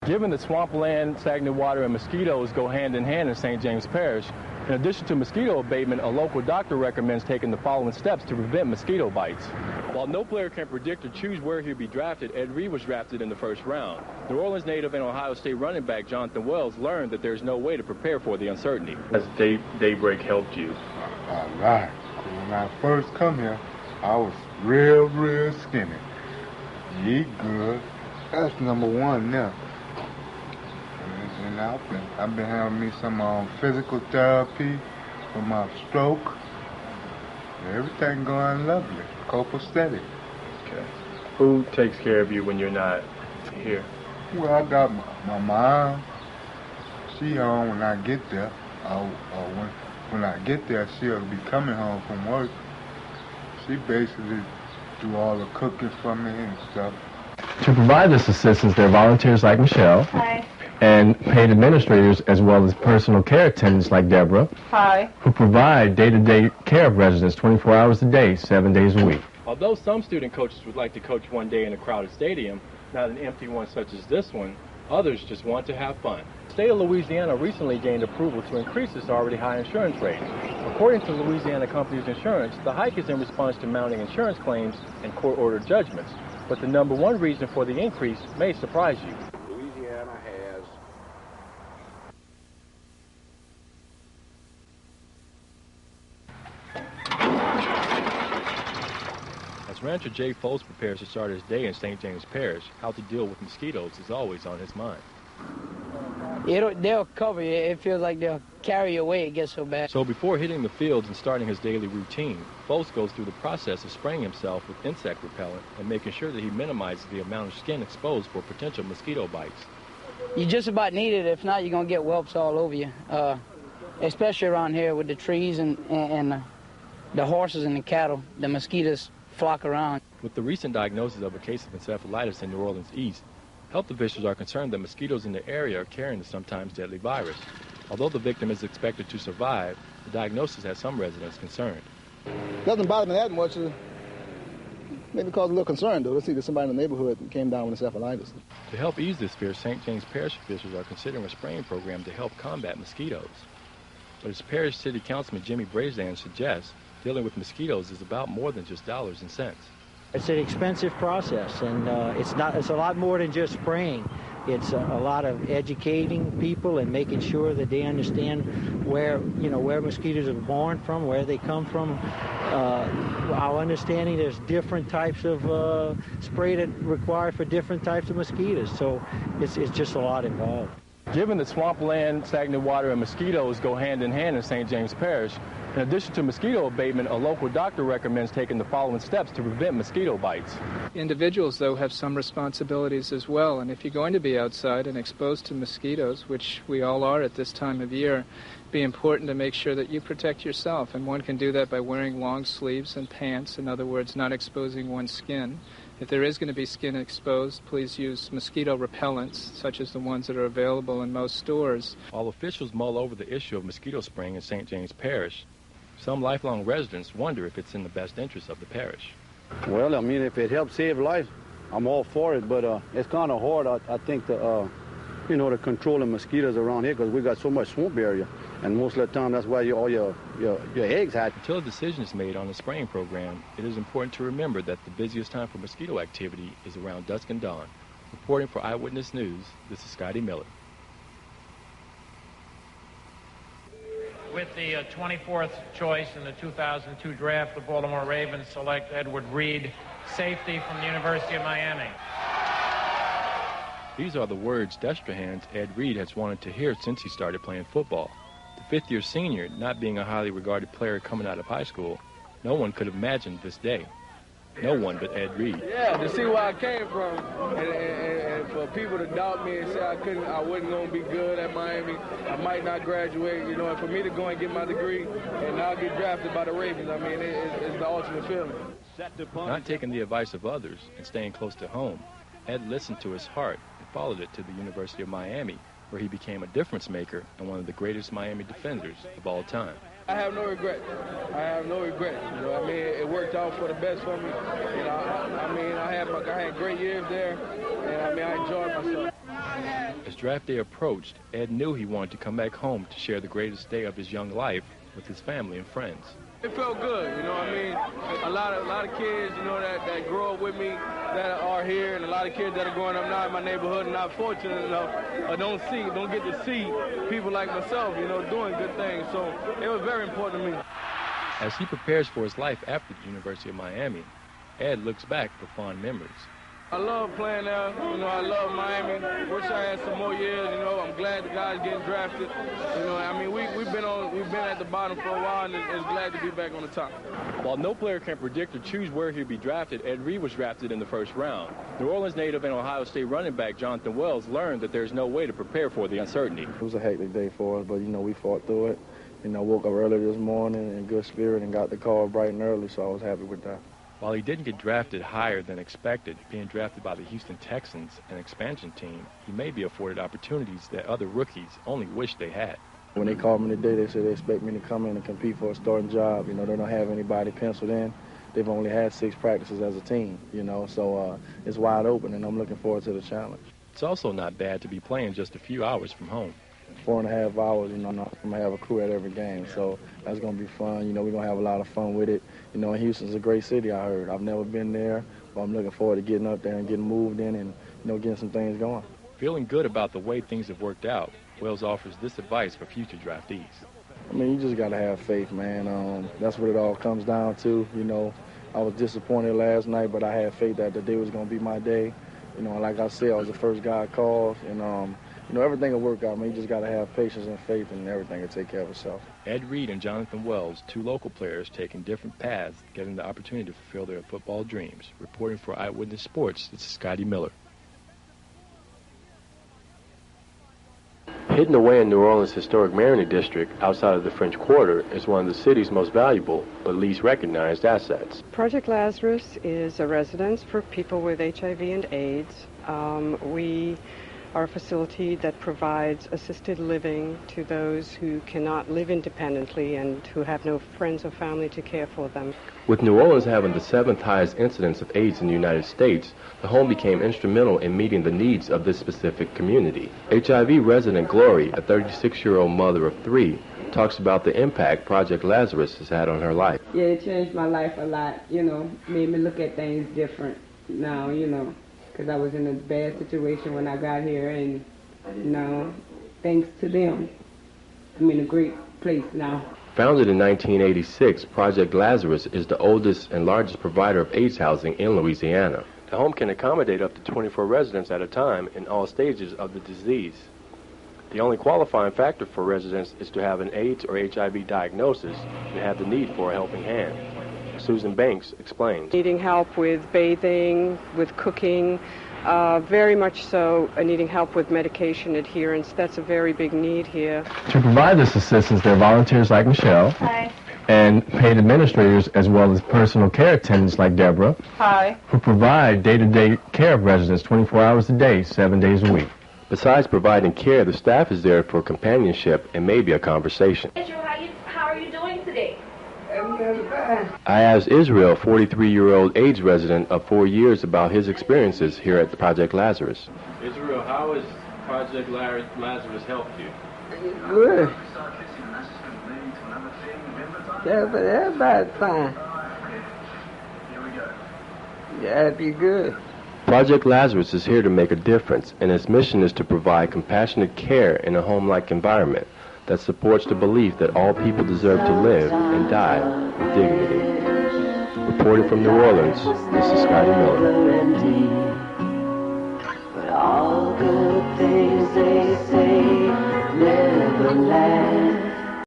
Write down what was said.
Given that swampland, stagnant water, and mosquitoes go hand in hand in St. James Parish, in addition to mosquito abatement, a local doctor recommends taking the following steps to prevent mosquito bites. While no player can predict or choose where he'll be drafted, Ed Reed was drafted in the first round. New Orleans native and Ohio State running back Jonathan Wells learned that there's no way to prepare for the uncertainty. Has daybreak helped you? A lot. When I first come here, I was real skinny. Eat good. That's number one now. And I've been having me some physical therapy for my stroke. Everything going lovely. Copacetic. Okay. Who takes care of you when you're not here? Well, I got my mom. She home when I get there. When I get there, she'll be coming home from work. She basically do all the cooking for me and stuff. To provide this assistance, there are volunteers like Michelle. Hi. And paid administrators as well as personal care attendants like Deborah. Hi. Who provide day-to-day care of residents 24 hours a day, 7 days a week. Although some student coaches would like to coach one day in a crowded stadium, not an empty one such as this one, others just want to have fun. The state of Louisiana recently gained approval to increase its already high insurance rates. According to Louisiana Companies Insurance, the hike is in response to mounting insurance claims and court-ordered judgments. But the number one reason for the increase may surprise you. Louisiana has As rancher Jay Foltz prepares to start his day in St. James Parish, how to deal with mosquitoes is always on his mind. They'll cover you. It feels like they'll carry you away. It gets so bad. So before hitting the fields and starting his daily routine, Foltz goes through the process of spraying himself with insect repellent and making sure that he minimizes the amount of skin exposed for potential mosquito bites. You just about need it. If not, you're going to get whelps all over you, especially around here with the trees and the horses and the cattle. The mosquitoes flock around. With the recent diagnosis of a case of encephalitis in New Orleans East, health officials are concerned that mosquitoes in the area are carrying the sometimes deadly virus. Although the victim is expected to survive, the diagnosis has some residents concerned. Doesn't bother me that much. Maybe cause a little concern, though. Let's see that somebody in the neighborhood came down with encephalitis. To help ease this fear, St. James Parish officials are considering a spraying program to help combat mosquitoes. But as Parish City Councilman Jimmy Brazan suggests, dealing with mosquitoes is about more than just dollars and cents. It's an expensive process, and it's a lot more than just spraying. It's a lot of educating people and making sure that they understand where mosquitoes are born from, where they come from. Our understanding there's different types of spray that required for different types of mosquitoes, so it's just a lot involved. Given that swampland, stagnant water, and mosquitoes go hand in hand in St. James Parish, in addition to mosquito abatement, a local doctor recommends taking the following steps to prevent mosquito bites. Individuals, though, have some responsibilities as well, and if you're going to be outside and exposed to mosquitoes, which we all are at this time of year, it'd be important to make sure that you protect yourself, and one can do that by wearing long sleeves and pants, in other words, not exposing one's skin. If there is going to be skin exposed, please use mosquito repellents, such as the ones that are available in most stores. While officials mull over the issue of mosquito spraying in St. James Parish, some lifelong residents wonder if it's in the best interest of the parish. Well, I mean, if it helps save life, I'm all for it, but it's kind of hard, I think, to control the mosquitoes around here because we got so much swamp area, and most of the time that's why all your eggs hatch. Until a decision is made on the spraying program, it is important to remember that the busiest time for mosquito activity is around dusk and dawn. Reporting for Eyewitness News, this is Scotty Miller. With the 24th choice in the 2002 draft, the Baltimore Ravens select Edward Reed, safety from the University of Miami. These are the words Destrehan's Ed Reed has wanted to hear since he started playing football. The fifth-year senior, not being a highly regarded player coming out of high school, no one could have imagined this day. No one but Ed Reed. Yeah, to see where I came from, and for people to doubt me and say I wasn't going to be good at Miami, I might not graduate, and for me to go and get my degree and now get drafted by the Ravens, I mean, it's the ultimate feeling. Not taking the advice of others and staying close to home, Ed listened to his heart and followed it to the University of Miami, where he became a difference maker and one of the greatest Miami defenders of all time. I have no regret. It worked out for the best for me. I had great years there, and I enjoyed myself. draft day approached, Ed knew he wanted to come back home to share the greatest day of his young life with his family and friends. It felt good, you know what I mean? A lot of kids, you know, that grow up with me that are here, and a lot of kids that are growing up now in my neighborhood and not fortunate enough or don't get to see people like myself, you know, doing good things. So it was very important to me. As he prepares for his life after the University of Miami, Ed looks back with fond memories. I love playing there. You know, I love Miami. Wish I had some more years. You know, I'm glad the guys getting drafted. You know, I mean, we've been at the bottom for a while, and it's glad to be back on the top. While no player can predict or choose where he'll be drafted, Ed Reed was drafted in the first round. New Orleans native and Ohio State running back Jonathan Wells learned that there's no way to prepare for the uncertainty. It was a hectic day for us, but, you know, we fought through it. You know, woke up early this morning in good spirit and got the call bright and early, so I was happy with that. While he didn't get drafted higher than expected, being drafted by the Houston Texans, an expansion team, he may be afforded opportunities that other rookies only wish they had. When they called me today, they said they expect me to come in and compete for a starting job. You know, they don't have anybody penciled in. They've only had 6 practices as a team, you know, so it's wide open, and I'm looking forward to the challenge. It's also not bad to be playing just a few hours from home. 4.5 hours, you know, I'm going to have a crew at every game, so that's going to be fun. You know, we're going to have a lot of fun with it. You know, and Houston's a great city, I heard. I've never been there, but I'm looking forward to getting up there and getting moved in and, you know, getting some things going. Feeling good about the way things have worked out, Wells offers this advice for future draftees. I mean, you just got to have faith, man. That's what it all comes down to. You know, I was disappointed last night, but I had faith that the day was going to be my day. You know, like I said, I was the first guy called, and you know, everything will work out. I mean, you just got to have patience and faith, and everything will take care of itself. Ed Reed and Jonathan Wells, 2 local players taking different paths, getting the opportunity to fulfill their football dreams. Reporting for Eyewitness Sports, this is Scotty Miller. Hidden away in New Orleans' historic Marigny district, outside of the French Quarter, is one of the city's most valuable but least recognized assets. Project Lazarus is a residence for people with HIV and AIDS. We are a facility that provides assisted living to those who cannot live independently and who have no friends or family to care for them. With New Orleans having the 7th highest incidence of AIDS in the United States, the home became instrumental in meeting the needs of this specific community. HIV resident Glory, a 36-year-old mother of 3, talks about the impact Project Lazarus has had on her life. Yeah, it changed my life a lot, you know, made me look at things different now, you know. Because I was in a bad situation when I got here, and now, thanks to them, I'm in a great place now. Founded in 1986, Project Lazarus is the oldest and largest provider of AIDS housing in Louisiana. The home can accommodate up to 24 residents at a time in all stages of the disease. The only qualifying factor for residents is to have an AIDS or HIV diagnosis and have the need for a helping hand. Susan Banks explains. Needing help with bathing, with cooking, very much so needing help with medication adherence. That's a very big need here. To provide this assistance, there are volunteers like Michelle. Hi. And paid administrators as well as personal care attendants like Deborah. Hi. Who provide day-to-day care of residents 24 hours a day, 7 days a week. Besides providing care, the staff is there for companionship and maybe a conversation. How are you doing today? I asked Israel, a 43-year-old AIDS resident of 4 years, about his experiences here at the Project Lazarus. Israel, how has Project Lazarus helped you? Good. Everybody's fine. Yeah, it'd be good. Project Lazarus is here to make a difference, and its mission is to provide compassionate care in a home-like environment that supports the belief that all people deserve to live and die with dignity. Reporting from New Orleans, this is Scotty Miller. But all good things they say never last.